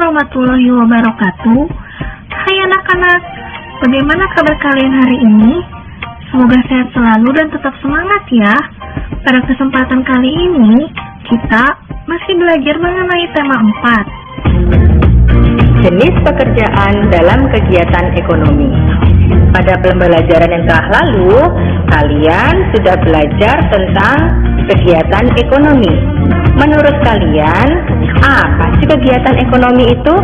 warahmatullahi wabarakatuh. Hai anak-anak, bagaimana kabar kalian hari ini? Semoga sehat selalu dan tetap semangat ya. Pada kesempatan kali ini, kita masih belajar mengenai tema 4. Jenis pekerjaan dalam kegiatan ekonomi. Pada pembelajaran yang telah lalu, kalian sudah belajar tentang kegiatan ekonomi. Menurut kalian, apa sih kegiatan ekonomi itu?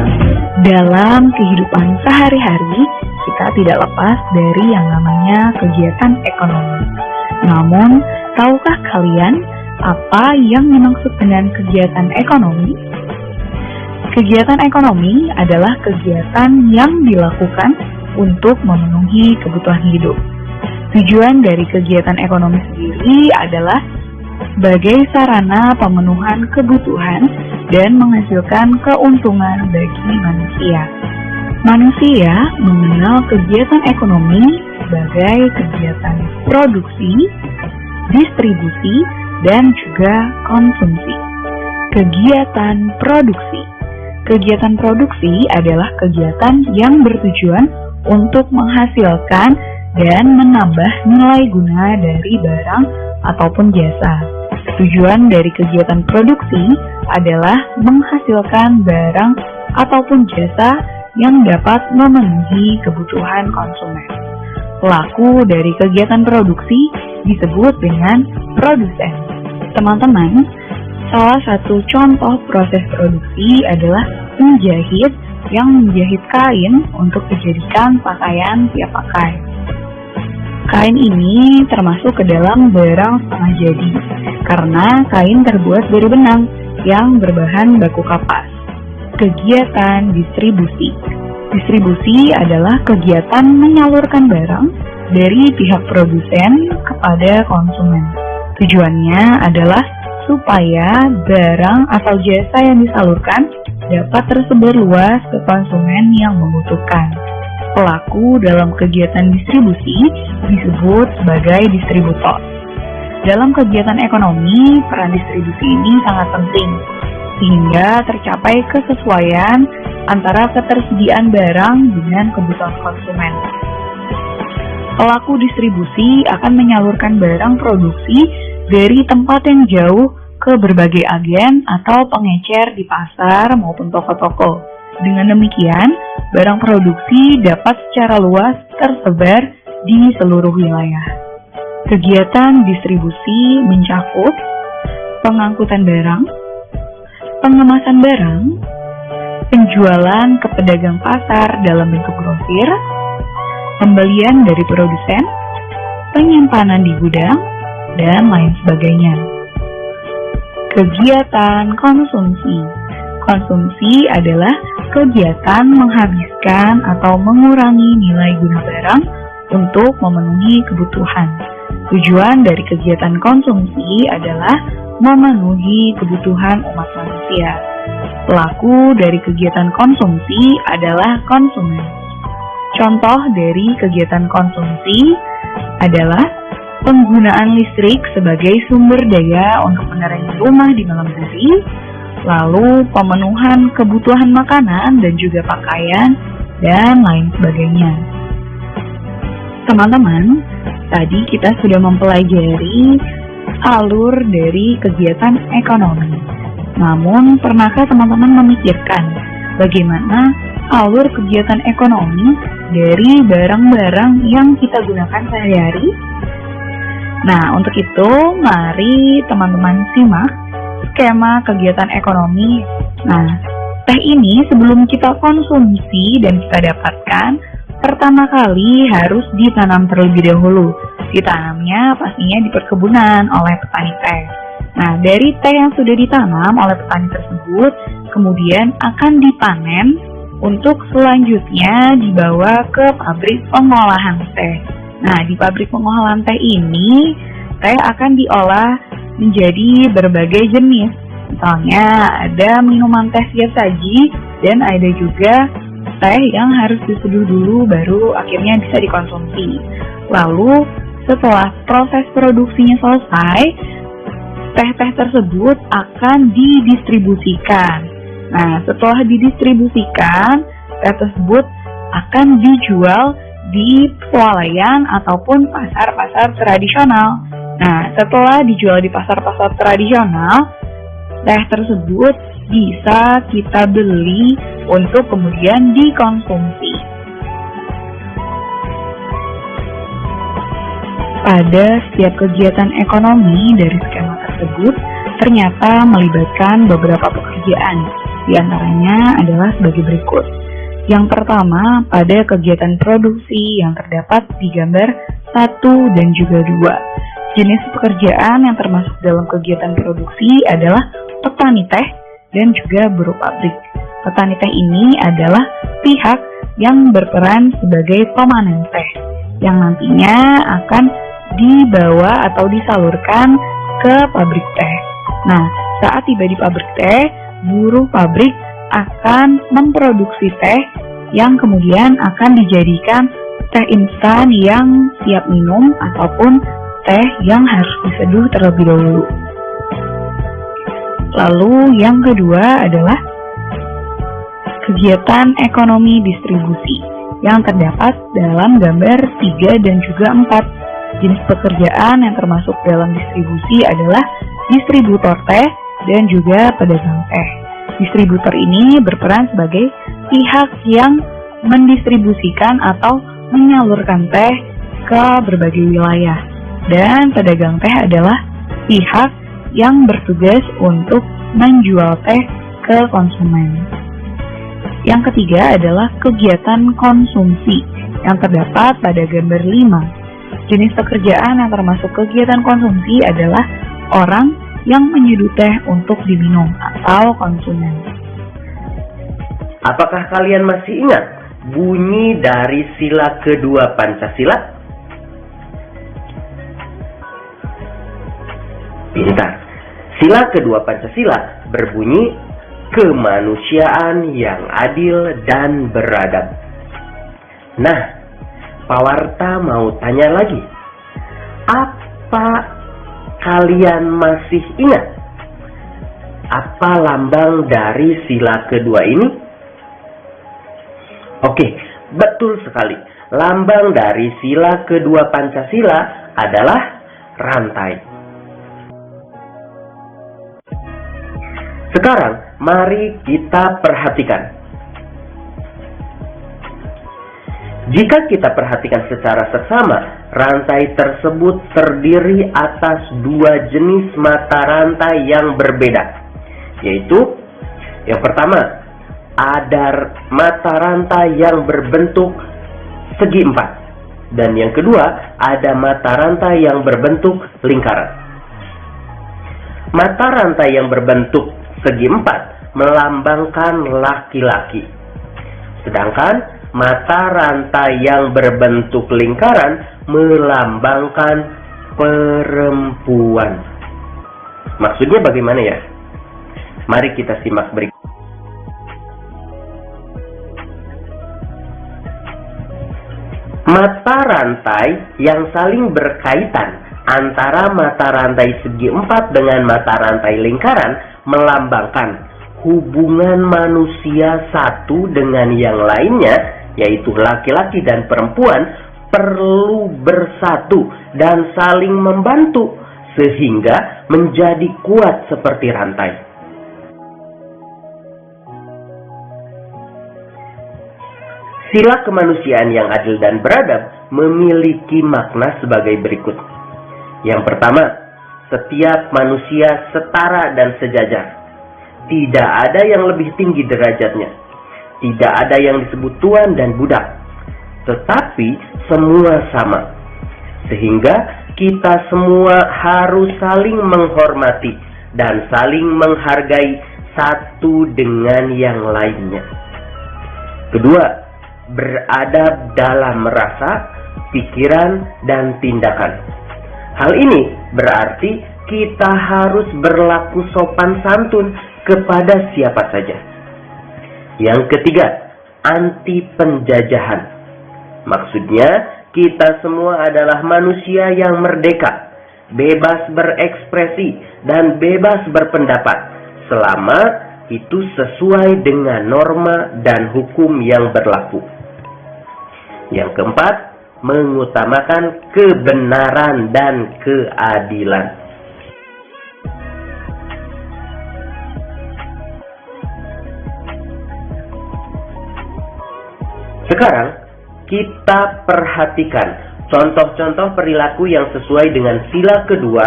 Dalam kehidupan sehari-hari, kita tidak lepas dari yang namanya kegiatan ekonomi. Namun, tahukah kalian apa yang dimaksud dengan kegiatan ekonomi? Kegiatan ekonomi adalah kegiatan yang dilakukan untuk memenuhi kebutuhan hidup. Tujuan dari kegiatan ekonomi sendiri adalah sebagai sarana pemenuhan kebutuhan dan menghasilkan keuntungan bagi manusia. Manusia mengenal kegiatan ekonomi sebagai kegiatan produksi, distribusi, dan juga konsumsi. Kegiatan produksi. Kegiatan produksi adalah kegiatan yang bertujuan untuk menghasilkan dan menambah nilai guna dari barang ataupun jasa. Tujuan dari kegiatan produksi adalah menghasilkan barang ataupun jasa yang dapat memenuhi kebutuhan konsumen. Pelaku dari kegiatan produksi disebut dengan produsen. Teman-teman, salah satu contoh proses produksi adalah penjahit yang menjahit kain untuk dijadikan pakaian siap pakai. Kain ini termasuk ke dalam barang setengah jadi, karena kain terbuat dari benang yang berbahan baku kapas. Kegiatan distribusi. Distribusi adalah kegiatan menyalurkan barang dari pihak produsen kepada konsumen. Tujuannya adalah supaya barang atau jasa yang disalurkan dapat tersebar luas ke konsumen yang membutuhkan. Pelaku dalam kegiatan distribusi disebut sebagai distributor. Dalam kegiatan ekonomi, peran distribusi ini sangat penting, sehingga tercapai kesesuaian antara ketersediaan barang dengan kebutuhan konsumen. Pelaku distribusi akan menyalurkan barang produksi dari tempat yang jauh ke berbagai agen atau pengecer di pasar maupun toko-toko. Dengan demikian, barang produksi dapat secara luas tersebar di seluruh wilayah. Kegiatan distribusi mencakup pengangkutan barang, pengemasan barang, penjualan ke pedagang pasar dalam bentuk grosir, pembelian dari produsen, penyimpanan di gudang, dan lain sebagainya. Kegiatan konsumsi. Konsumsi adalah kegiatan menghabiskan atau mengurangi nilai guna barang untuk memenuhi kebutuhan. Tujuan dari kegiatan konsumsi adalah memenuhi kebutuhan umat manusia. Pelaku dari kegiatan konsumsi adalah konsumen. Contoh dari kegiatan konsumsi adalah penggunaan listrik sebagai sumber daya untuk menerangi rumah di malam hari, lalu pemenuhan kebutuhan makanan dan juga pakaian, dan lain sebagainya. Teman-teman, tadi kita sudah mempelajari alur dari kegiatan ekonomi. Namun, pernahkah teman-teman memikirkan bagaimana alur kegiatan ekonomi dari barang-barang yang kita gunakan sehari-hari? Nah, untuk itu, mari teman-teman simak skema kegiatan ekonomi. Nah, teh ini sebelum kita konsumsi dan kita dapatkan, pertama kali harus ditanam terlebih dahulu. Ditanamnya pastinya di perkebunan oleh petani teh. Nah, dari teh yang sudah ditanam oleh petani tersebut, kemudian akan dipanen untuk selanjutnya dibawa ke pabrik pengolahan teh. Nah, di pabrik pengolahan teh ini, teh akan diolah menjadi berbagai jenis. Misalnya, ada minuman teh siap saji, dan ada juga teh yang harus diseduh dulu baru akhirnya bisa dikonsumsi. Lalu, setelah proses produksinya selesai, teh-teh tersebut akan didistribusikan. Nah, setelah didistribusikan, teh tersebut akan dijual di swalayan ataupun pasar-pasar tradisional. Nah, setelah dijual di pasar-pasar tradisional, teh tersebut bisa kita beli untuk kemudian dikonsumsi. Pada setiap kegiatan ekonomi dari skema tersebut, ternyata melibatkan beberapa pekerjaan. Di antaranya adalah sebagai berikut. Yang pertama, pada kegiatan produksi yang terdapat di gambar 1 dan juga 2. Jenis pekerjaan yang termasuk dalam kegiatan produksi adalah petani teh dan juga buruh pabrik. Petani teh ini adalah pihak yang berperan sebagai pemanen teh, yang nantinya akan dibawa atau disalurkan ke pabrik teh. Nah, saat tiba di pabrik teh, buruh pabrik akan memproduksi teh yang kemudian akan dijadikan teh instan yang siap minum ataupun teh yang harus diseduh terlebih dahulu. Lalu yang kedua adalah kegiatan ekonomi distribusi yang terdapat dalam gambar 3 dan juga 4. Jenis pekerjaan yang termasuk dalam distribusi adalah distributor teh dan juga pedagang teh. Distributor ini berperan sebagai pihak yang mendistribusikan atau menyalurkan teh ke berbagai wilayah. Dan pedagang teh adalah pihak yang bertugas untuk menjual teh ke konsumen. Yang ketiga adalah kegiatan konsumsi yang terdapat pada gambar 5. Jenis pekerjaan yang termasuk kegiatan konsumsi adalah orang yang menyeduh teh untuk diminum atau konsumen. Apakah kalian masih ingat bunyi dari sila kedua Pancasila? Pintar. Sila kedua Pancasila berbunyi kemanusiaan yang adil dan beradab. Nah, Pak Warta mau tanya lagi. Apa kalian masih ingat? Apa lambang dari sila kedua ini? Oke, betul sekali. Lambang dari sila kedua Pancasila adalah rantai. Sekarang, mari kita perhatikan. Jika kita perhatikan secara seksama, rantai tersebut terdiri atas 2 jenis mata rantai yang berbeda. Yaitu, yang pertama, ada mata rantai yang berbentuk segi 4. Dan yang kedua, ada mata rantai yang berbentuk lingkaran. Mata rantai yang berbentuk segi 4 melambangkan laki-laki. Sedangkan mata rantai yang berbentuk lingkaran melambangkan perempuan. Maksudnya bagaimana ya? Mari kita simak berikut. Mata rantai yang saling berkaitan antara mata rantai segi 4 dengan mata rantai lingkaran melambangkan hubungan manusia satu dengan yang lainnya, yaitu laki-laki dan perempuan, perlu bersatu dan saling membantu sehingga menjadi kuat seperti rantai. Sila kemanusiaan yang adil dan beradab memiliki makna sebagai berikut. Yang pertama, setiap manusia setara dan sejajar. Tidak ada yang lebih tinggi derajatnya. Tidak ada yang disebut tuan dan budak, tetapi semua sama. Sehingga kita semua harus saling menghormati dan saling menghargai satu dengan yang lainnya. Kedua, beradab dalam rasa, pikiran, dan tindakan. Hal ini berarti kita harus berlaku sopan santun kepada siapa saja. Yang ketiga, anti penjajahan. Maksudnya, kita semua adalah manusia yang merdeka, bebas berekspresi, dan bebas berpendapat, selama itu sesuai dengan norma dan hukum yang berlaku. Yang keempat, mengutamakan kebenaran dan keadilan. Sekarang, kita perhatikan contoh-contoh perilaku yang sesuai dengan sila kedua,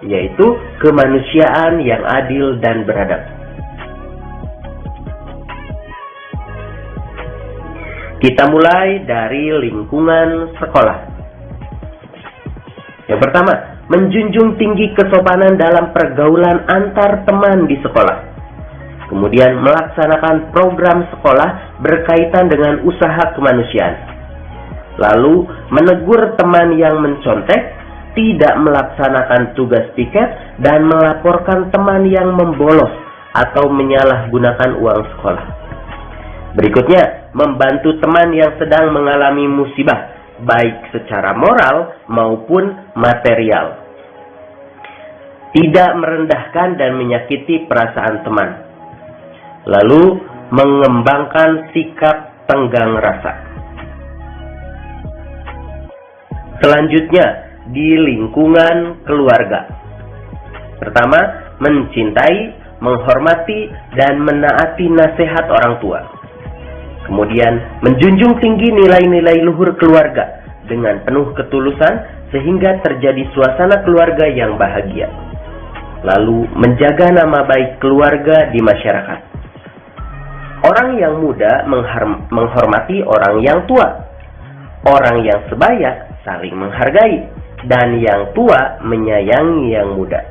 yaitu kemanusiaan yang adil dan beradab. Kita mulai dari lingkungan sekolah. Yang pertama, menjunjung tinggi kesopanan dalam pergaulan antar teman di sekolah. Kemudian melaksanakan program sekolah berkaitan dengan usaha kemanusiaan. Lalu menegur teman yang mencontek, tidak melaksanakan tugas piket, dan melaporkan teman yang membolos atau menyalahgunakan uang sekolah. Berikutnya, membantu teman yang sedang mengalami musibah, baik secara moral maupun material. Tidak merendahkan dan menyakiti perasaan teman. Lalu, mengembangkan sikap tenggang rasa. Selanjutnya, di lingkungan keluarga. Pertama, mencintai, menghormati, dan menaati nasihat orang tua. Kemudian, menjunjung tinggi nilai-nilai luhur keluarga dengan penuh ketulusan sehingga terjadi suasana keluarga yang bahagia. Lalu, menjaga nama baik keluarga di masyarakat. Orang yang muda menghormati orang yang tua. Orang yang sebaya saling menghargai. Dan yang tua menyayangi yang muda.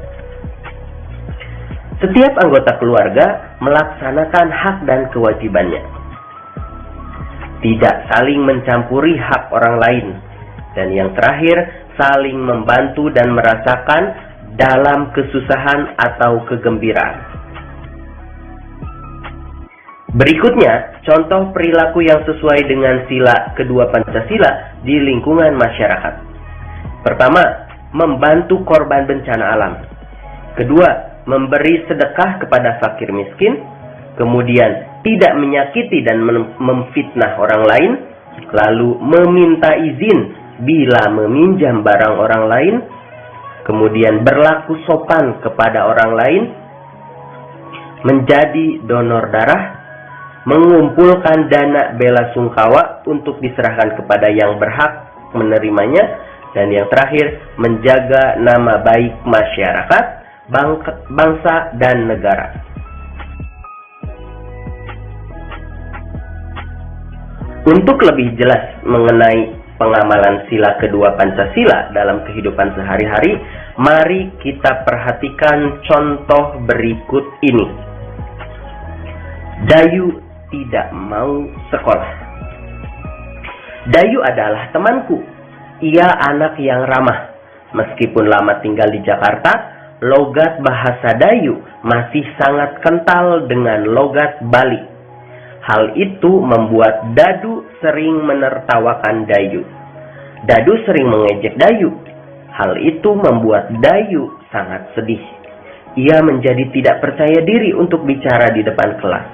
Setiap anggota keluarga melaksanakan hak dan kewajibannya. Tidak saling mencampuri hak orang lain. Dan yang terakhir, saling membantu dan merasakan dalam kesusahan atau kegembiraan. Berikutnya, contoh perilaku yang sesuai dengan sila kedua Pancasila di lingkungan masyarakat. Pertama, membantu korban bencana alam. Kedua, memberi sedekah kepada fakir miskin. Kemudian, tidak menyakiti dan memfitnah orang lain. Lalu, meminta izin bila meminjam barang orang lain. Kemudian, berlaku sopan kepada orang lain. Menjadi donor darah. Mengumpulkan dana bela sungkawa untuk diserahkan kepada yang berhak menerimanya. Dan yang terakhir, menjaga nama baik masyarakat, bangsa, dan negara. Untuk lebih jelas mengenai pengamalan sila kedua Pancasila dalam kehidupan sehari-hari, mari kita perhatikan contoh berikut ini. Dayu tidak mau sekolah. Dayu adalah temanku. Ia anak yang ramah. Meskipun lama tinggal di Jakarta, logat bahasa Dayu masih sangat kental dengan logat Bali. Hal itu membuat Dadu sering menertawakan Dayu. Dadu sering mengejek Dayu. Hal itu membuat Dayu sangat sedih. Ia menjadi tidak percaya diri untuk bicara di depan kelas.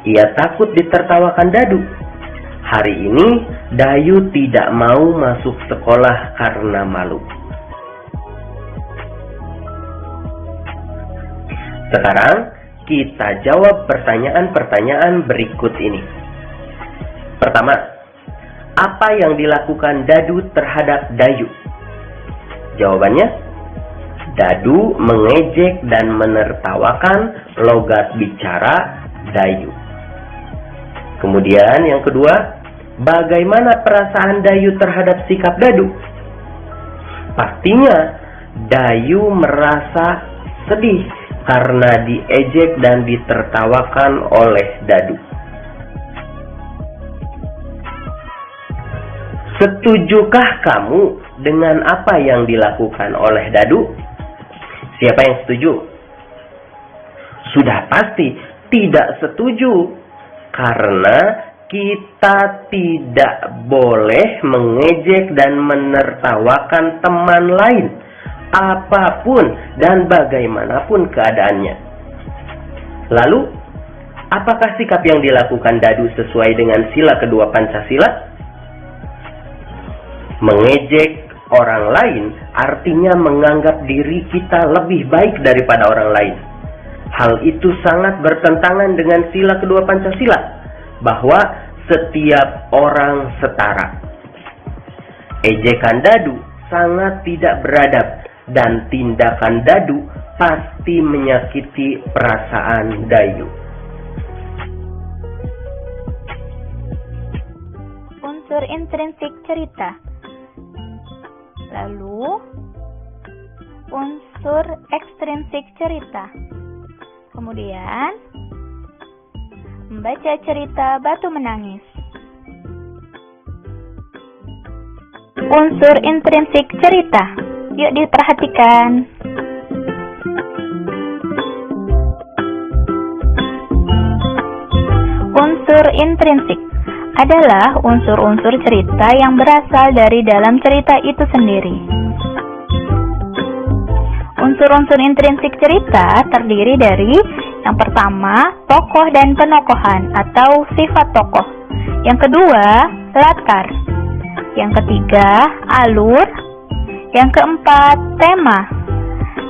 Ia takut ditertawakan Dadu. Hari ini, Dayu tidak mau masuk sekolah karena malu. Sekarang, kita jawab pertanyaan-pertanyaan berikut ini. Pertama, apa yang dilakukan Dadu terhadap Dayu? Jawabannya, Dadu mengejek dan menertawakan logat bicara Dayu. Kemudian yang kedua, bagaimana perasaan Dayu terhadap sikap Dadu? Pastinya Dayu merasa sedih karena diejek dan ditertawakan oleh Dadu. Setujukah kamu dengan apa yang dilakukan oleh Dadu? Siapa yang setuju? Sudah pasti tidak setuju. Karena kita tidak boleh mengejek dan menertawakan teman lain, apapun dan bagaimanapun keadaannya. Lalu, Apakah sikap yang dilakukan Dadu sesuai dengan sila kedua Pancasila? Mengejek orang lain artinya menganggap diri kita lebih baik daripada orang lain. Hal itu sangat bertentangan dengan sila kedua Pancasila, bahwa setiap orang setara. Ejekan Dadu sangat tidak beradab, dan tindakan Dadu pasti menyakiti perasaan Dayu. Unsur intrinsik cerita. Lalu, unsur ekstrinsik cerita. Kemudian, membaca cerita Batu Menangis. Unsur intrinsik cerita. Yuk diperhatikan. Unsur intrinsik adalah unsur-unsur cerita yang berasal dari dalam cerita itu sendiri. Unsur-unsur intrinsik cerita terdiri dari yang pertama, tokoh dan penokohan atau sifat tokoh. Yang kedua, latar. Yang ketiga, alur. Yang keempat, tema.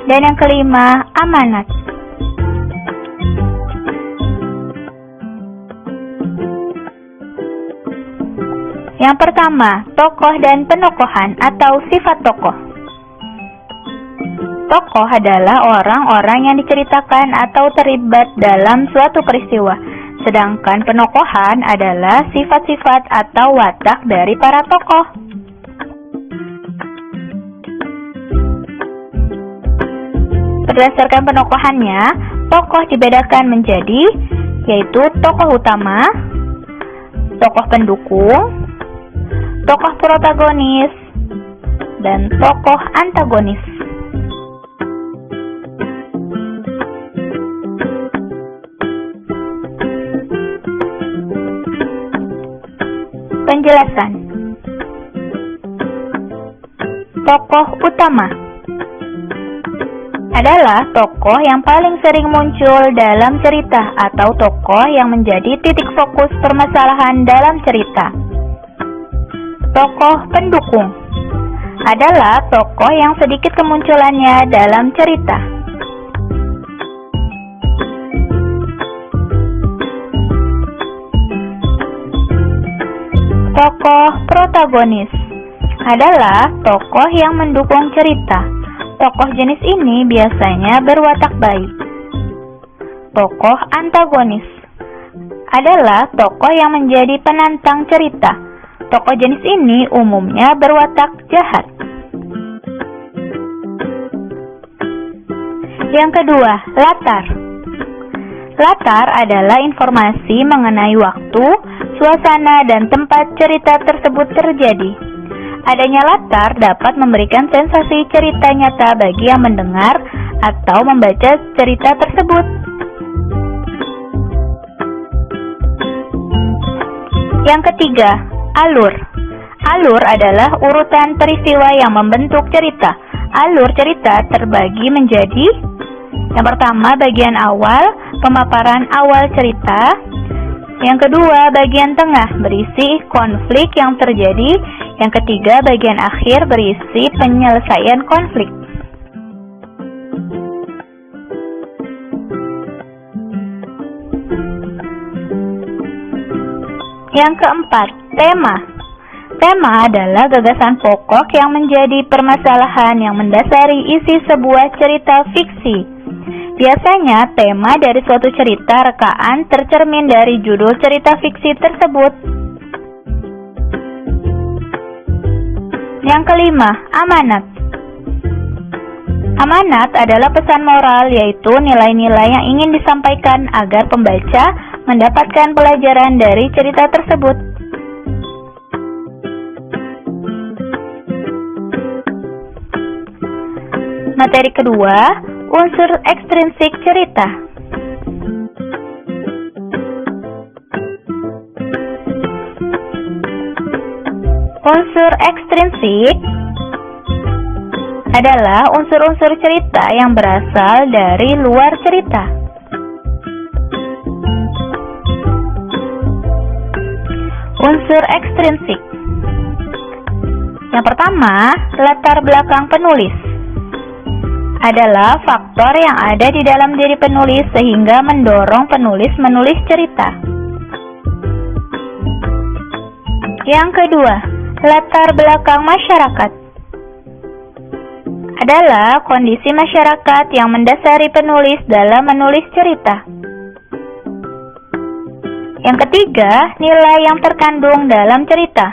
Dan yang kelima, amanat. Yang pertama, tokoh dan penokohan atau sifat tokoh. Tokoh adalah orang-orang yang diceritakan atau terlibat dalam suatu peristiwa, sedangkan penokohan adalah sifat-sifat atau watak dari para tokoh. Berdasarkan penokohannya, tokoh dibedakan menjadi yaitu tokoh utama, tokoh pendukung, tokoh protagonis, dan tokoh antagonis. Penjelasan. Tokoh utama adalah tokoh yang paling sering muncul dalam cerita atau tokoh yang menjadi titik fokus permasalahan dalam cerita. Tokoh pendukung adalah tokoh yang sedikit kemunculannya dalam cerita. Tokoh protagonis adalah tokoh yang mendukung cerita. Tokoh jenis ini biasanya berwatak baik. Tokoh antagonis adalah tokoh yang menjadi penantang cerita. Tokoh jenis ini umumnya berwatak jahat. Yang kedua, latar. Latar adalah informasi mengenai waktu, suasana, dan tempat cerita tersebut terjadi. Adanya latar dapat memberikan sensasi cerita nyata bagi yang mendengar atau membaca cerita tersebut. Yang ketiga, alur. Alur adalah urutan peristiwa yang membentuk cerita. Alur cerita terbagi menjadi yang pertama, bagian awal, pemaparan awal cerita. Yang kedua, bagian tengah, berisi konflik yang terjadi. Yang ketiga, bagian akhir, berisi penyelesaian konflik. Yang keempat, tema. Tema adalah gagasan pokok yang menjadi permasalahan yang mendasari isi sebuah cerita fiksi. Biasanya, tema dari suatu cerita rekaan tercermin dari judul cerita fiksi tersebut. Yang kelima, amanat. Amanat adalah pesan moral, yaitu nilai-nilai yang ingin disampaikan agar pembaca mendapatkan pelajaran dari cerita tersebut. Materi kedua, unsur ekstrinsik cerita. Unsur ekstrinsik adalah unsur-unsur cerita yang berasal dari luar cerita. Unsur ekstrinsik. Yang pertama, latar belakang penulis adalah faktor yang ada di dalam diri penulis sehingga mendorong penulis menulis cerita. Yang kedua, latar belakang masyarakat adalah kondisi masyarakat yang mendasari penulis dalam menulis cerita. Yang ketiga, nilai yang terkandung dalam cerita.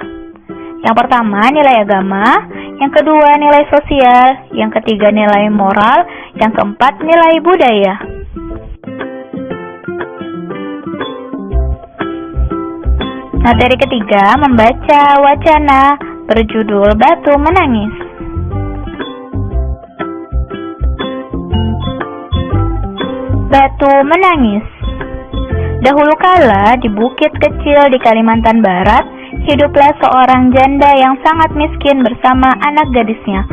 Yang pertama, nilai agama. Yang kedua, nilai sosial. Yang ketiga, nilai moral. Yang keempat, nilai budaya. Materi ketiga, membaca wacana berjudul Batu Menangis. Batu menangis. Dahulu kala, di bukit kecil di Kalimantan Barat, hiduplah seorang janda yang sangat miskin bersama anak gadisnya.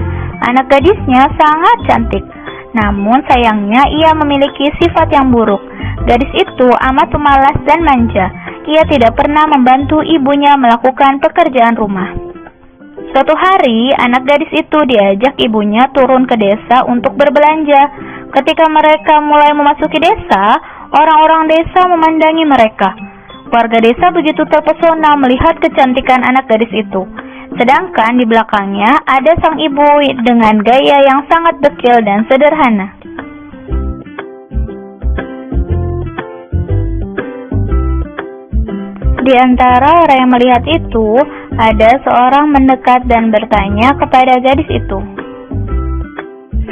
Anak gadisnya sangat cantik, namun sayangnya ia memiliki sifat yang buruk. Gadis itu amat pemalas dan manja. Ia tidak pernah membantu ibunya melakukan pekerjaan rumah. Suatu hari, anak gadis itu diajak ibunya turun ke desa untuk berbelanja. Ketika mereka mulai memasuki desa, orang-orang desa memandangi mereka. Warga desa begitu terpesona melihat kecantikan anak gadis itu. Sedangkan di belakangnya ada sang ibu dengan gaya yang sangat dekil dan sederhana. Di antara orang yang melihat itu, ada seorang mendekat dan bertanya kepada gadis itu.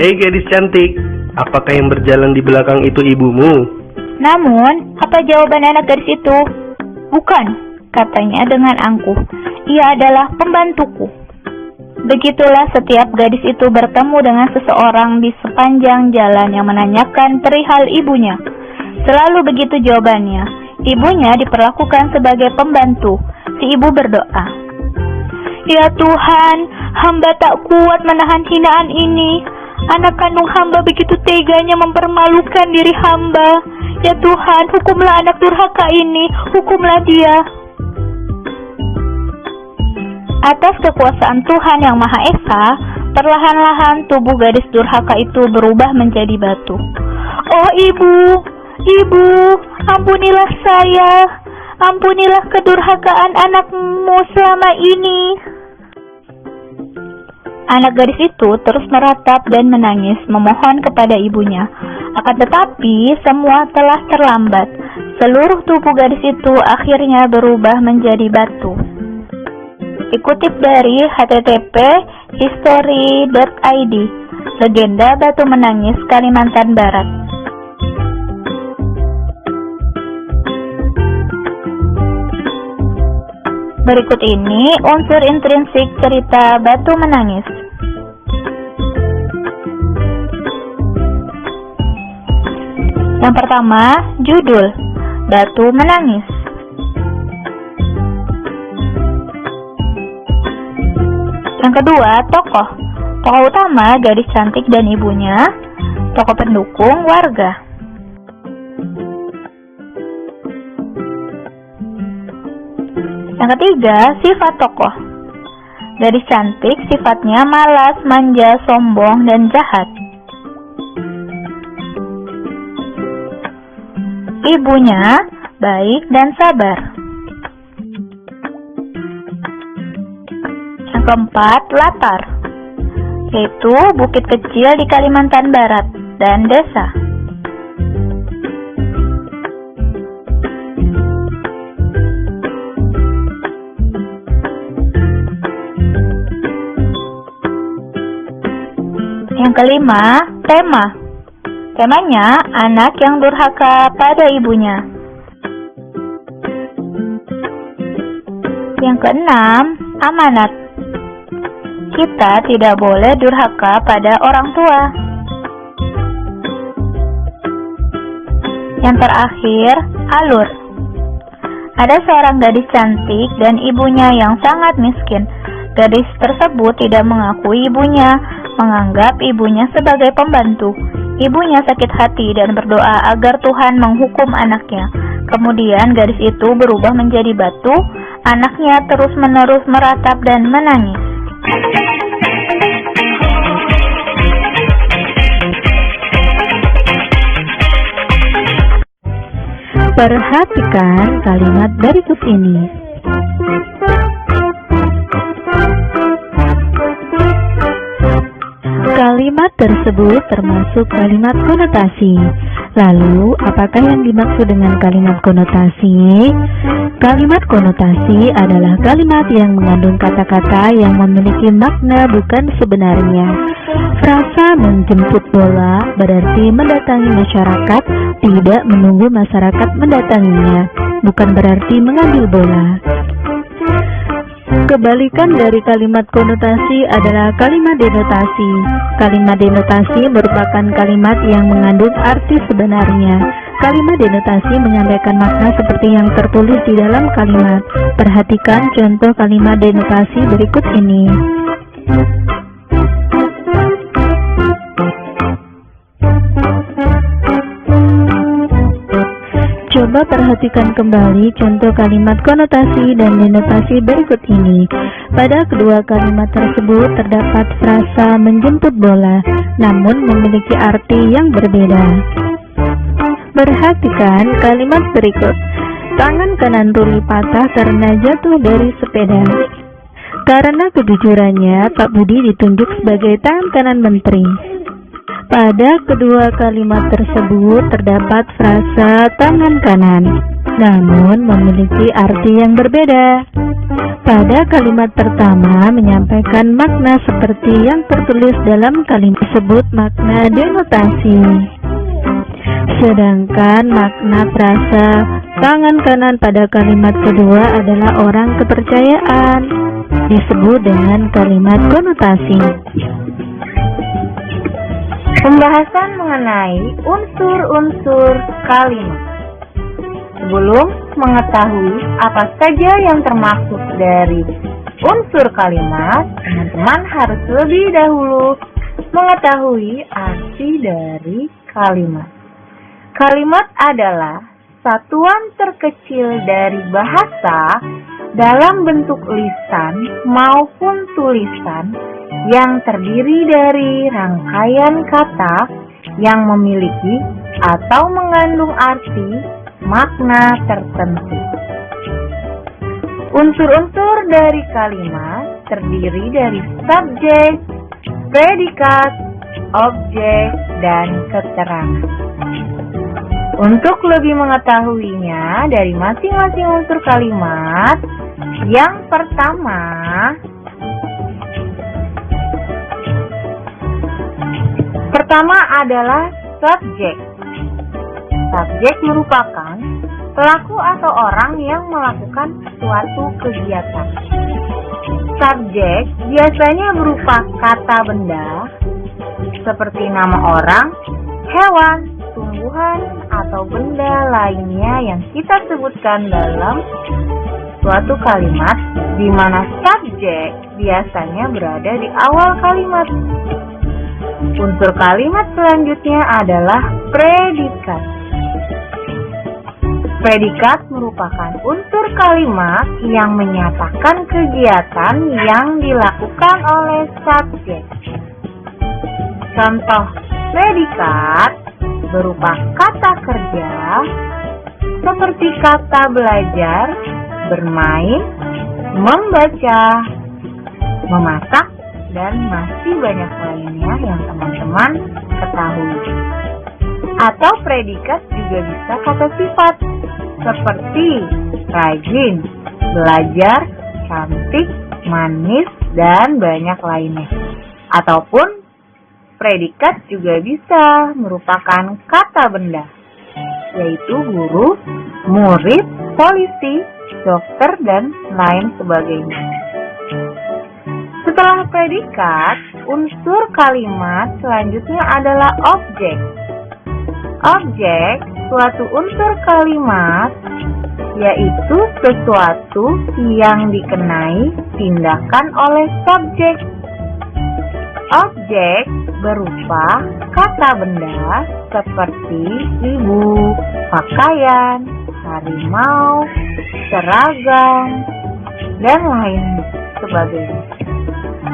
Hei gadis cantik, apakah yang berjalan di belakang itu ibumu? Namun, apa jawaban anak gadis itu? Bukan, katanya dengan angkuh. Ia adalah pembantuku. Begitulah setiap gadis itu bertemu dengan seseorang di sepanjang jalan yang menanyakan perihal ibunya. Selalu begitu jawabannya. Ibunya diperlakukan sebagai pembantu. Si ibu berdoa, "Ya Tuhan, hamba tak kuat menahan hinaan ini. Anak kandung hamba begitu teganya mempermalukan diri hamba. Ya Tuhan, hukumlah anak durhaka ini, hukumlah dia." Atas kekuasaan Tuhan yang Maha Esa, perlahan-lahan tubuh gadis durhaka itu berubah menjadi batu. "Oh ibu, ibu, ampunilah saya. Ampunilah kedurhakaan anakmu selama ini." Anak gadis itu terus meratap dan menangis memohon kepada ibunya. Akan tetapi semua telah terlambat. Seluruh tubuh gadis itu akhirnya berubah menjadi batu. Dikutip dari http://history.id, Legenda Batu Menangis Kalimantan Barat. Berikut ini unsur intrinsik cerita Batu Menangis. Yang pertama, judul Batu Menangis. Yang kedua, tokoh. Tokoh utama gadis cantik dan ibunya. Tokoh pendukung warga. Yang ketiga, sifat tokoh. Gadis cantik sifatnya malas, manja, sombong, dan jahat. Ibunya baik dan sabar. Yang keempat, latar, yaitu bukit kecil di Kalimantan Barat dan desa. Yang kelima, tema. Temanya, anak yang durhaka pada ibunya. Yang keenam, amanat. Kita tidak boleh durhaka pada orang tua. Yang terakhir, alur. Ada seorang gadis cantik dan ibunya yang sangat miskin. Gadis tersebut tidak mengakui ibunya, menganggap ibunya sebagai pembantu. Ibunya sakit hati dan berdoa agar Tuhan menghukum anaknya. Kemudian gadis itu berubah menjadi batu. Anaknya terus-menerus meratap dan menangis. Perhatikan kalimat berikut ini. Kalimat tersebut termasuk kalimat konotasi. Lalu, apakah yang dimaksud dengan kalimat konotasi? Kalimat konotasi adalah kalimat yang mengandung kata-kata yang memiliki makna bukan sebenarnya. Frasa menjemput bola berarti mendatangi masyarakat, tidak menunggu masyarakat mendatanginya, bukan berarti mengambil bola. Kebalikan dari kalimat konotasi adalah kalimat denotasi. Kalimat denotasi merupakan kalimat yang mengandung arti sebenarnya. Kalimat denotasi menyampaikan makna seperti yang tertulis di dalam kalimat. Perhatikan contoh kalimat denotasi berikut ini. Coba perhatikan kembali contoh kalimat konotasi dan denotasi berikut ini. Pada kedua kalimat tersebut terdapat frasa menjemput bola, namun memiliki arti yang berbeda. Perhatikan kalimat berikut. Tangan kanan Ruli patah karena jatuh dari sepeda. Karena kejujurannya, Pak Budi ditunjuk sebagai tangan kanan menteri. Pada kedua kalimat tersebut terdapat frasa tangan kanan, namun memiliki arti yang berbeda. Pada kalimat pertama menyampaikan makna seperti yang tertulis dalam kalimat tersebut, makna denotasi. Sedangkan makna frasa tangan kanan pada kalimat kedua adalah orang kepercayaan, disebut dengan kalimat konotasi. Pembahasan mengenai unsur-unsur kalimat. Sebelum mengetahui apa saja yang termaksud dari unsur kalimat, teman-teman harus lebih dahulu mengetahui arti dari kalimat. Kalimat adalah satuan terkecil dari bahasa dalam bentuk lisan maupun tulisan yang terdiri dari rangkaian kata yang memiliki atau mengandung arti makna tertentu. Unsur-unsur dari kalimat terdiri dari subjek, predikat, objek, dan keterangan. Untuk lebih mengetahuinya dari masing-masing unsur kalimat, yang pertama adalah subjek. Subjek merupakan pelaku atau orang yang melakukan suatu kegiatan. Subjek biasanya berupa kata benda seperti nama orang, hewan, tumbuhan, atau benda lainnya yang kita sebutkan dalam suatu kalimat, di mana subjek biasanya berada di awal kalimat. Unsur kalimat selanjutnya adalah predikat. Predikat merupakan unsur kalimat yang menyatakan kegiatan yang dilakukan oleh subjek. Contoh predikat berupa kata kerja seperti kata belajar, bermain, membaca, memasak, dan masih banyak lainnya yang teman-teman ketahui. Atau predikat juga bisa kata sifat seperti rajin, belajar, cantik, manis, dan banyak lainnya. Ataupun predikat juga bisa merupakan kata benda, yaitu guru, murid, polisi, dokter, dan lain sebagainya. Setelah predikat, unsur kalimat selanjutnya adalah objek. Objek, suatu unsur kalimat, yaitu sesuatu yang dikenai tindakan oleh subjek. Objek berupa kata benda seperti ibu, pakaian, harimau, seragam, dan lain sebagainya.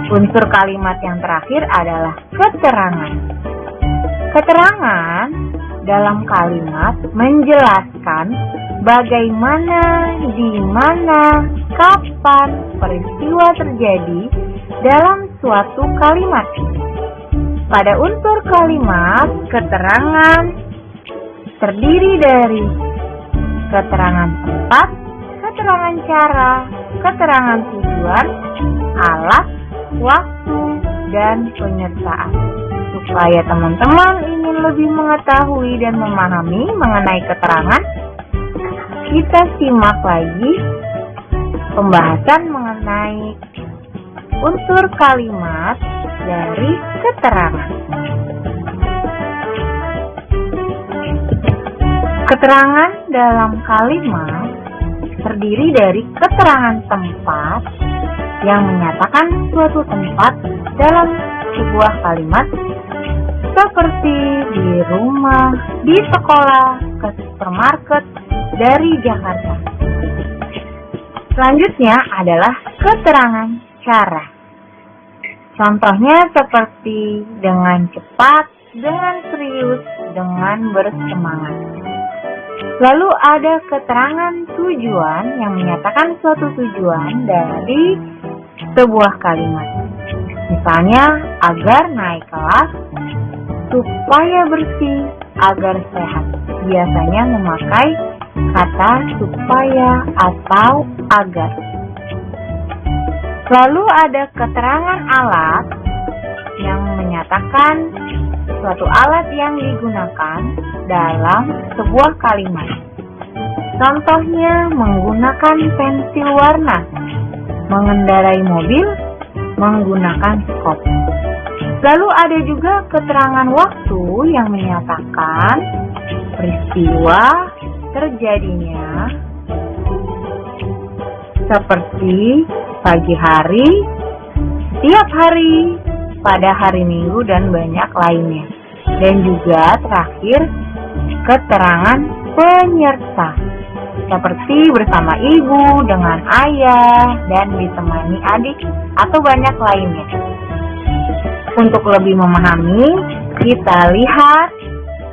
Unsur kalimat yang terakhir adalah keterangan. Keterangan dalam kalimat menjelaskan bagaimana, di mana, kapan peristiwa terjadi dalam suatu kalimat. Pada unsur kalimat, keterangan terdiri dari keterangan tempat, keterangan cara, keterangan tujuan, alat, waktu, dan penyertaan. Supaya teman-teman ingin lebih mengetahui dan memahami mengenai keterangan, kita simak lagi pembahasan mengenai unsur kalimat dari keterangan. Keterangan dalam kalimat terdiri dari keterangan tempat yang menyatakan suatu tempat dalam sebuah kalimat, seperti di rumah, di sekolah, ke supermarket, dari Jakarta. Selanjutnya adalah keterangan cara. Contohnya seperti dengan cepat, dengan serius, dengan bersemangat. Lalu ada keterangan tujuan yang menyatakan suatu tujuan dari sebuah kalimat. Misalnya, agar naik kelas, supaya bersih, agar sehat. Biasanya memakai kata supaya atau agar. Lalu ada keterangan alat yang menyatakan suatu alat yang digunakan dalam sebuah kalimat. Contohnya menggunakan pensil warna, mengendarai mobil, menggunakan skop. Lalu ada juga keterangan waktu yang menyatakan peristiwa terjadinya seperti pagi hari, setiap hari, pada hari Minggu, dan banyak lainnya. Dan juga terakhir, keterangan penyerta seperti bersama ibu, dengan ayah, dan ditemani adik, atau banyak lainnya. Untuk lebih memahami, kita lihat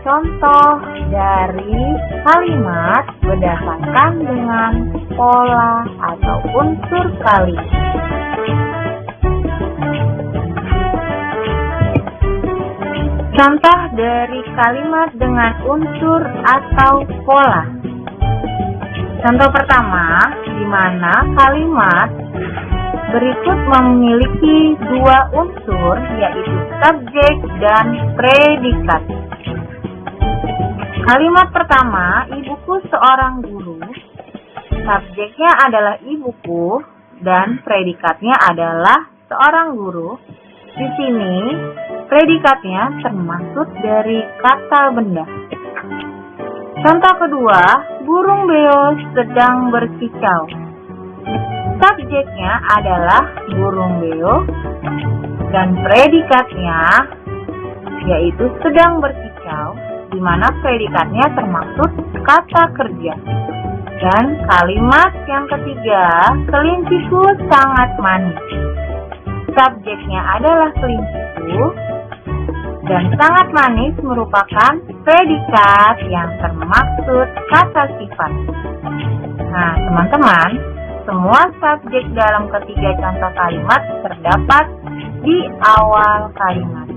contoh dari kalimat berdasarkan dengan pola atau unsur kalimat. Contoh dari kalimat dengan unsur atau pola. Contoh pertama, di mana kalimat berikut memiliki dua unsur, yaitu subjek dan predikat. Kalimat pertama, ibuku seorang guru. Subjeknya adalah ibuku dan predikatnya adalah seorang guru. Di sini, predikatnya termasuk dari kata benda. Contoh kedua, burung beo sedang berkicau. Subjeknya adalah burung beo dan predikatnya yaitu sedang berkicau, di mana predikatnya termasuk kata kerja. Dan kalimat yang ketiga, kelinciku sangat manis. Subjeknya adalah kelinciku dan sangat manis merupakan predikat yang termaksud kata sifat. Nah, teman-teman, semua subjek dalam ketiga contoh kalimat terdapat di awal kalimat.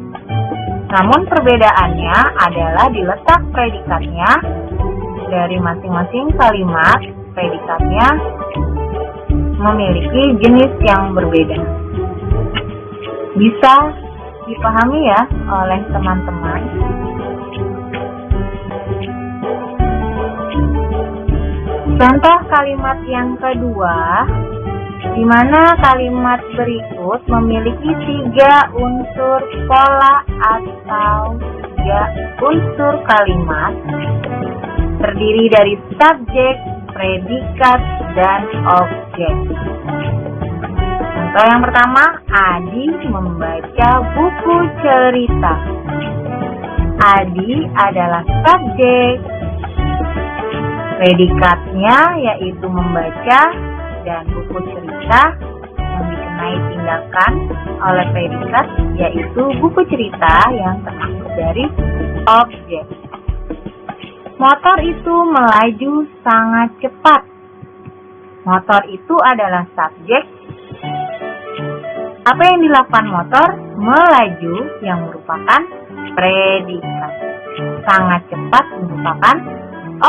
Namun perbedaannya adalah di letak predikatnya. Dari masing-masing kalimat, predikatnya memiliki jenis yang berbeda. Bisa dipahami ya oleh teman-teman. Contoh kalimat yang kedua, di mana kalimat berikut memiliki tiga unsur pola atau tiga unsur kalimat, terdiri dari subjek, predikat, dan objek. Contoh yang pertama, Adi membaca buku cerita. Adi adalah subjek. Predikatnya yaitu membaca dan buku cerita yang dikenai tindakan oleh predikat, yaitu buku cerita yang termasuk dari objek. Motor itu melaju sangat cepat. Motor itu adalah subjek. Apa yang dilakukan motor? Melaju, yang merupakan predikat. Sangat cepat merupakan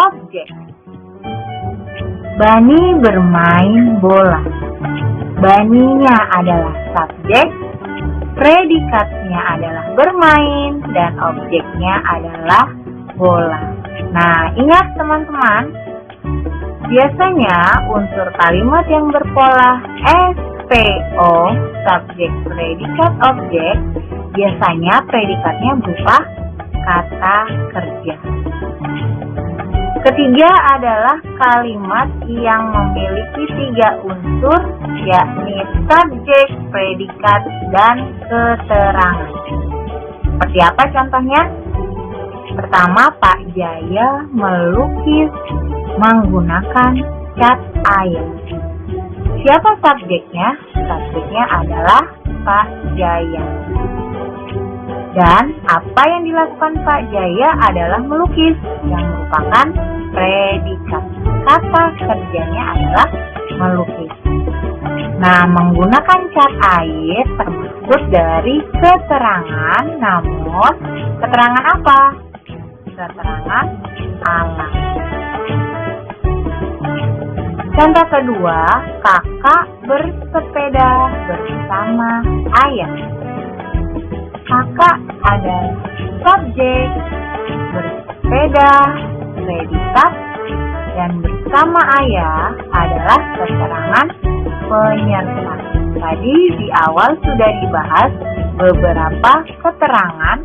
objek. Bani bermain bola. Baninya adalah subjek, predikatnya adalah bermain, dan objeknya adalah bola. Nah, ingat teman-teman, biasanya unsur kalimat yang berpola SPO, subjek, predikat, objek, biasanya predikatnya berupa kata kerja. Ketiga adalah kalimat yang memiliki 3 unsur, yakni subjek, predikat, dan keterangan. Seperti apa contohnya? Pertama, Pak Jaya melukis menggunakan cat air. Siapa subjeknya? Subjeknya adalah Pak Jaya. Dan apa yang dilakukan Pak Jaya adalah melukis, yang merupakan predikat. Kata kerjanya adalah melukis. Nah, menggunakan cat air termasuk dari keterangan, namun keterangan apa? Keterangan alam. Contoh kedua, kakak bersepeda bersama ayah. Kakak adalah subjek, bersepeda predikat, dan bersama ayah adalah keterangan penyerta. Tadi di awal sudah dibahas beberapa keterangan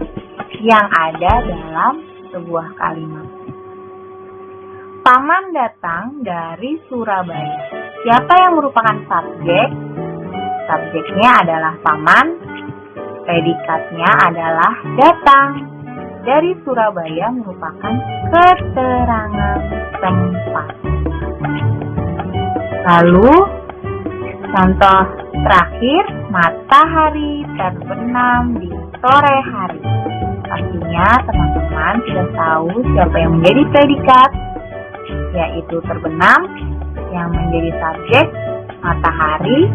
yang ada dalam sebuah kalimat. Paman datang dari Surabaya. Siapa yang merupakan subjek? Subjeknya adalah paman, predikatnya adalah datang. Dari Surabaya merupakan keterangan tempat. Lalu, contoh terakhir, matahari terbenam di sore hari. Pastinya teman-teman sudah tahu siapa yang menjadi predikat, yaitu terbenam, yang menjadi subjek matahari,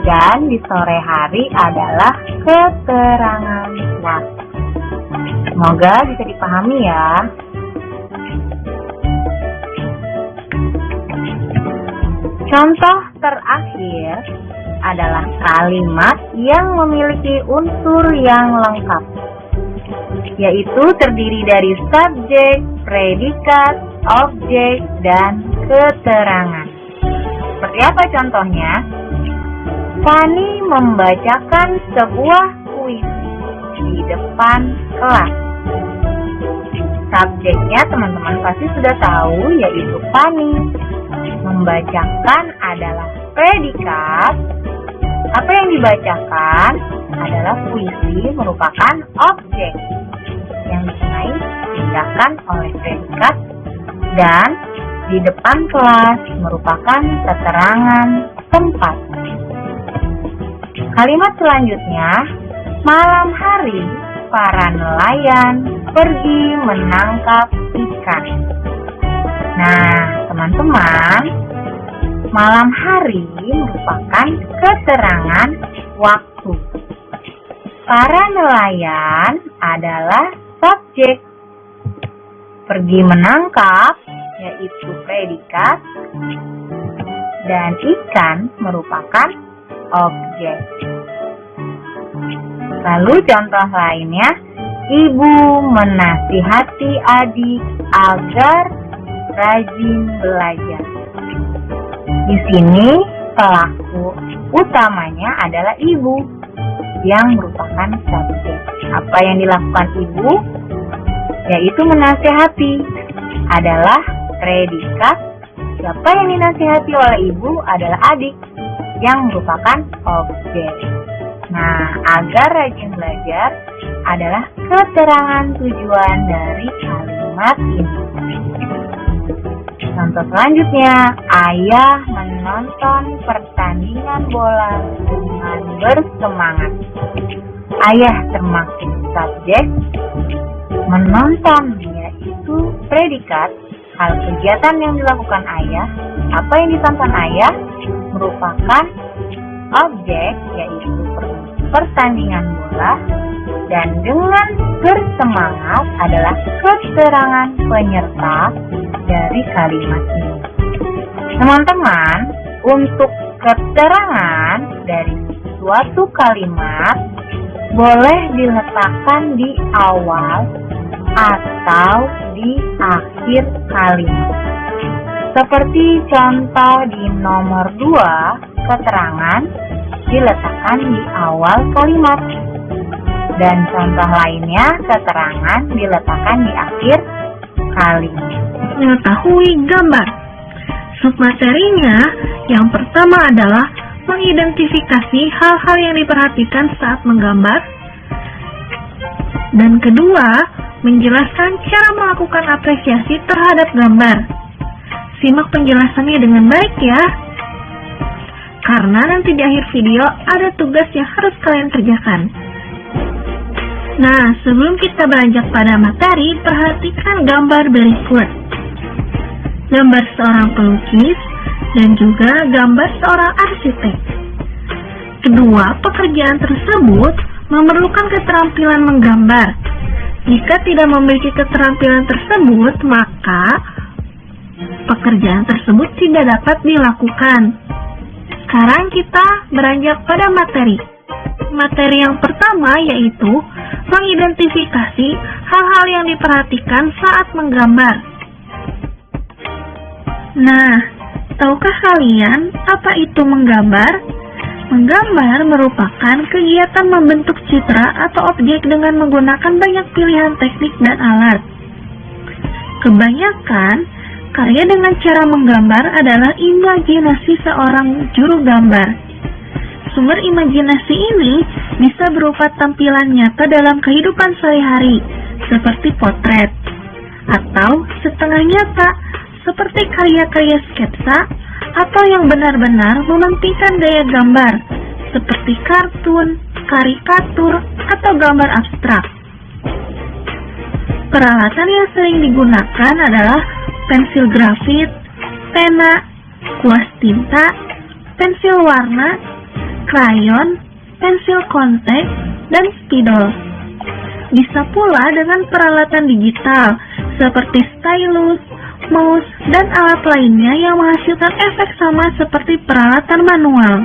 dan di sore hari adalah keterangan waktu. Semoga bisa dipahami ya. Contoh terakhir adalah kalimat yang memiliki unsur yang lengkap, yaitu terdiri dari subjek, predikat, objek, dan keterangan. Seperti apa contohnya? Fani membacakan sebuah puisi di depan kelas. Subjeknya teman-teman pasti sudah tahu, yaitu Fani. Membacakan adalah predikat. Apa yang dibacakan adalah puisi, merupakan objek yang dikenai tindakan oleh predikat, dan di depan kelas merupakan keterangan tempat. Kalimat selanjutnya, malam hari para nelayan pergi menangkap ikan. Nah, teman-teman, malam hari merupakan keterangan waktu. Para nelayan adalah subjek. Pergi menangkap, yaitu predikat, dan ikan merupakan objek. Lalu contoh lainnya, ibu menasihati adik agar rajin belajar. Di sini pelaku utamanya adalah ibu yang merupakan subjek. Apa yang dilakukan ibu? Yaitu menasihati, adalah predikat. Siapa yang dinasihati oleh ibu adalah adik yang merupakan objek. Nah, agar rajin belajar adalah keterangan tujuan dari kalimat ini. Contoh selanjutnya, ayah menonton pertandingan bola dengan bersemangat. Ayah termasuk subjek, menonton yaitu predikat. Hal kegiatan yang dilakukan ayah, apa yang ditonton ayah merupakan objek yaitu pertandingan bola, dan dengan bersemangat adalah keterangan penyerta dari kalimat ini. Teman-teman, untuk keterangan dari suatu kalimat boleh diletakkan di awal atau di akhir kalimat. Seperti contoh di nomor 2, keterangan diletakkan di awal kalimat. Dan contoh lainnya, keterangan diletakkan di akhir kalimat. Mengetahui gambar. Submaterinya yang pertama adalah mengidentifikasi hal-hal yang diperhatikan saat menggambar. Dan kedua, menjelaskan cara melakukan apresiasi terhadap gambar. Simak penjelasannya dengan baik ya. Karena nanti di akhir video ada tugas yang harus kalian kerjakan. Nah, sebelum kita beranjak pada materi, perhatikan gambar berikut. Gambar seorang pelukis dan juga gambar seorang arsitek. Kedua, pekerjaan tersebut memerlukan keterampilan menggambar. Jika tidak memiliki keterampilan tersebut, maka pekerjaan tersebut tidak dapat dilakukan. Sekarang kita beranjak pada materi. Materi yang pertama yaitu mengidentifikasi hal-hal yang diperhatikan saat menggambar. Nah, tahukah kalian apa itu menggambar? Menggambar merupakan kegiatan membentuk citra atau objek dengan menggunakan banyak pilihan teknik dan alat. Kebanyakan karya dengan cara menggambar adalah imajinasi seorang juru gambar. Sumber imajinasi ini bisa berupa tampilan nyata dalam kehidupan sehari-hari, seperti potret, atau setengah nyata, seperti karya-karya sketsa, atau yang benar-benar mementingkan gaya gambar, seperti kartun, karikatur, atau gambar abstrak. Peralatan yang sering digunakan adalah pensil grafit, pena, kuas tinta, pensil warna, krayon, pensil kontek, dan spidol. Bisa pula dengan peralatan digital seperti stylus, mouse, dan alat lainnya yang menghasilkan efek sama seperti peralatan manual.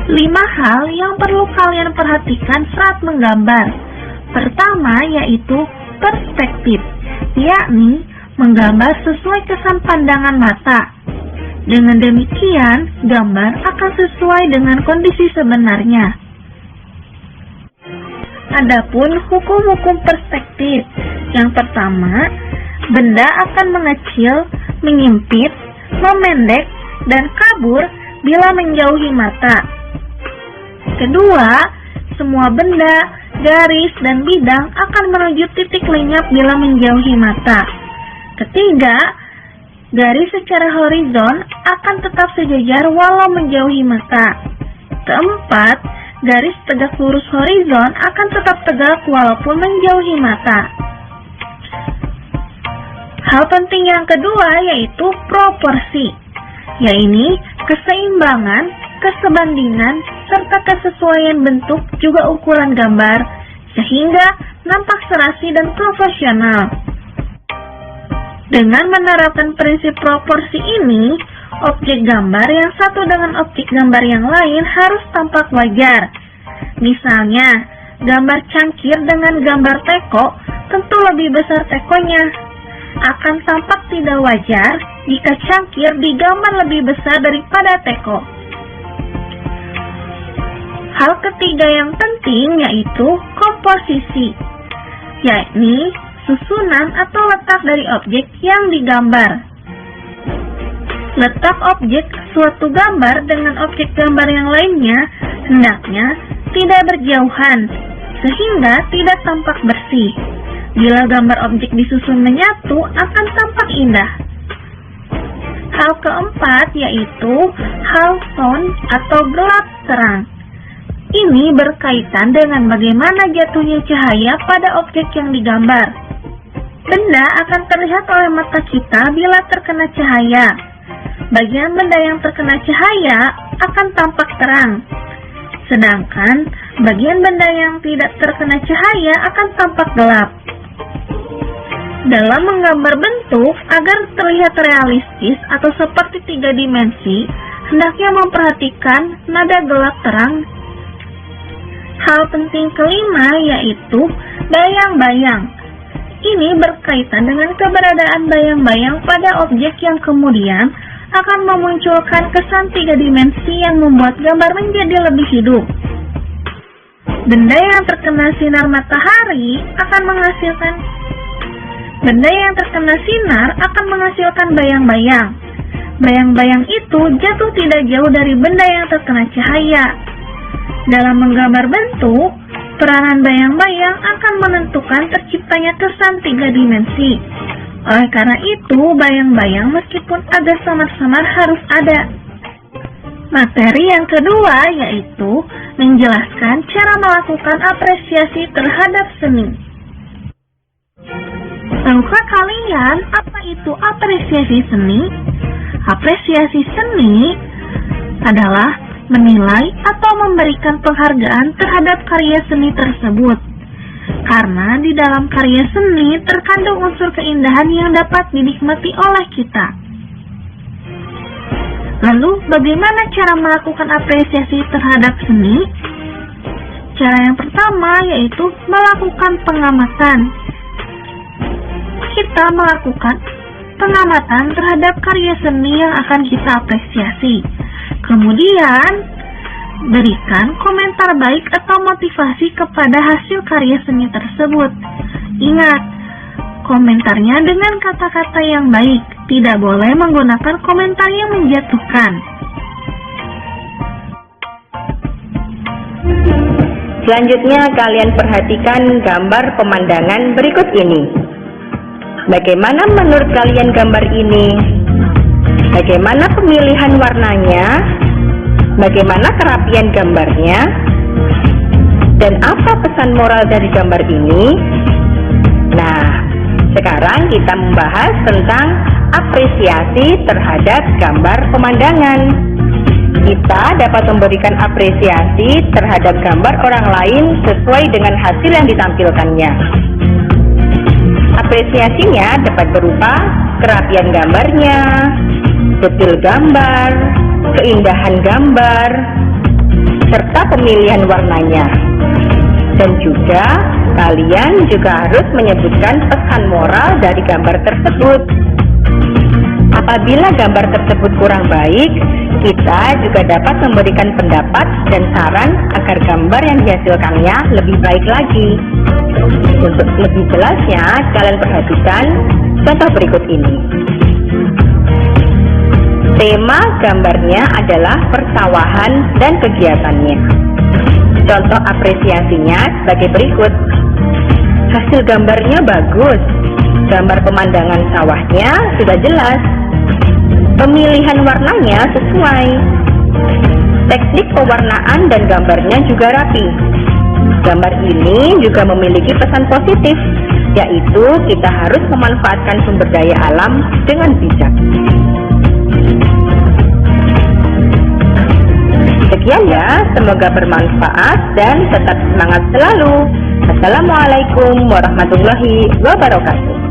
5 hal yang perlu kalian perhatikan saat menggambar. Pertama yaitu perspektif, yakni menggambar sesuai kesan pandangan mata. Dengan demikian, gambar akan sesuai dengan kondisi sebenarnya. Adapun hukum-hukum perspektif, yang pertama, benda akan mengecil, menyempit, memendek, dan kabur bila menjauhi mata. Kedua, semua benda, garis, dan bidang akan menuju titik lenyap bila menjauhi mata. Ketiga, garis secara horizon akan tetap sejajar walau menjauhi mata. Keempat, garis tegak lurus horizon akan tetap tegak walaupun menjauhi mata. Hal penting yang kedua yaitu proporsi, yaitu keseimbangan, kesebandingan, serta kesesuaian bentuk juga ukuran gambar, sehingga nampak serasi dan profesional. Dengan menerapkan prinsip proporsi ini, objek gambar yang satu dengan objek gambar yang lain harus tampak wajar. Misalnya, gambar cangkir dengan gambar teko tentu lebih besar tekonya. Akan tampak tidak wajar jika cangkir digambar lebih besar daripada teko. Hal ketiga yang penting yaitu komposisi, yakni susunan atau letak dari objek yang digambar. Letak objek suatu gambar dengan objek gambar yang lainnya hendaknya tidak berjauhan, sehingga tidak tampak bersih. Bila gambar objek disusun menyatu, akan tampak indah. Hal keempat yaitu hal sound atau gelap terang. Ini berkaitan dengan bagaimana jatuhnya cahaya pada objek yang digambar. Benda akan terlihat oleh mata kita bila terkena cahaya. Bagian benda yang terkena cahaya akan tampak terang. Sedangkan bagian benda yang tidak terkena cahaya akan tampak gelap. Dalam menggambar bentuk, agar terlihat realistis atau seperti 3 dimensi, hendaknya memperhatikan nada gelap terang. Hal penting kelima yaitu bayang-bayang. Ini berkaitan dengan keberadaan bayang-bayang pada objek yang kemudian akan memunculkan kesan 3 dimensi yang membuat gambar menjadi lebih hidup. Benda yang terkena sinar matahari Benda yang terkena sinar akan menghasilkan bayang-bayang. Bayang-bayang itu jatuh tidak jauh dari benda yang terkena cahaya. Dalam menggambar bentuk, peranan bayang-bayang akan menentukan terciptanya kesan 3 dimensi. Oleh karena itu, bayang-bayang meskipun agak samar-samar harus ada. Materi yang kedua yaitu menjelaskan cara melakukan apresiasi terhadap seni. Tahukah kalian apa itu apresiasi seni? Apresiasi seni adalah menilai atau memberikan penghargaan terhadap karya seni tersebut. Karena di dalam karya seni terkandung unsur keindahan yang dapat dinikmati oleh kita. Lalu, bagaimana cara melakukan apresiasi terhadap seni? Cara yang pertama yaitu melakukan pengamatan. Kita melakukan pengamatan terhadap karya seni yang akan kita apresiasi. Kemudian, berikan komentar baik atau motivasi kepada hasil karya seni tersebut. Ingat, komentarnya dengan kata-kata yang baik, tidak boleh menggunakan komentar yang menjatuhkan. Selanjutnya, kalian perhatikan gambar pemandangan berikut ini. Bagaimana menurut kalian gambar ini? Bagaimana pemilihan warnanya? Bagaimana kerapian gambarnya? Dan apa pesan moral dari gambar ini? Nah, sekarang kita membahas tentang apresiasi terhadap gambar pemandangan. Kita dapat memberikan apresiasi terhadap gambar orang lain sesuai dengan hasil yang ditampilkannya. Apresiasinya dapat berupa kerapian gambarnya, detail gambar, keindahan gambar, serta pemilihan warnanya. Dan juga kalian juga harus menyebutkan pesan moral dari gambar tersebut. Apabila gambar tersebut kurang baik, kita juga dapat memberikan pendapat dan saran agar gambar yang dihasilkannya lebih baik lagi. Untuk lebih jelasnya, kalian perhatikan contoh berikut ini. Tema gambarnya adalah persawahan dan kegiatannya. Contoh apresiasinya sebagai berikut. Hasil gambarnya bagus. Gambar pemandangan sawahnya sudah jelas. Pemilihan warnanya sesuai. Teknik pewarnaan dan gambarnya juga rapi. Gambar ini juga memiliki pesan positif, yaitu kita harus memanfaatkan sumber daya alam dengan bijak. Sekian ya, semoga bermanfaat dan tetap semangat selalu. Assalamualaikum warahmatullahi wabarakatuh.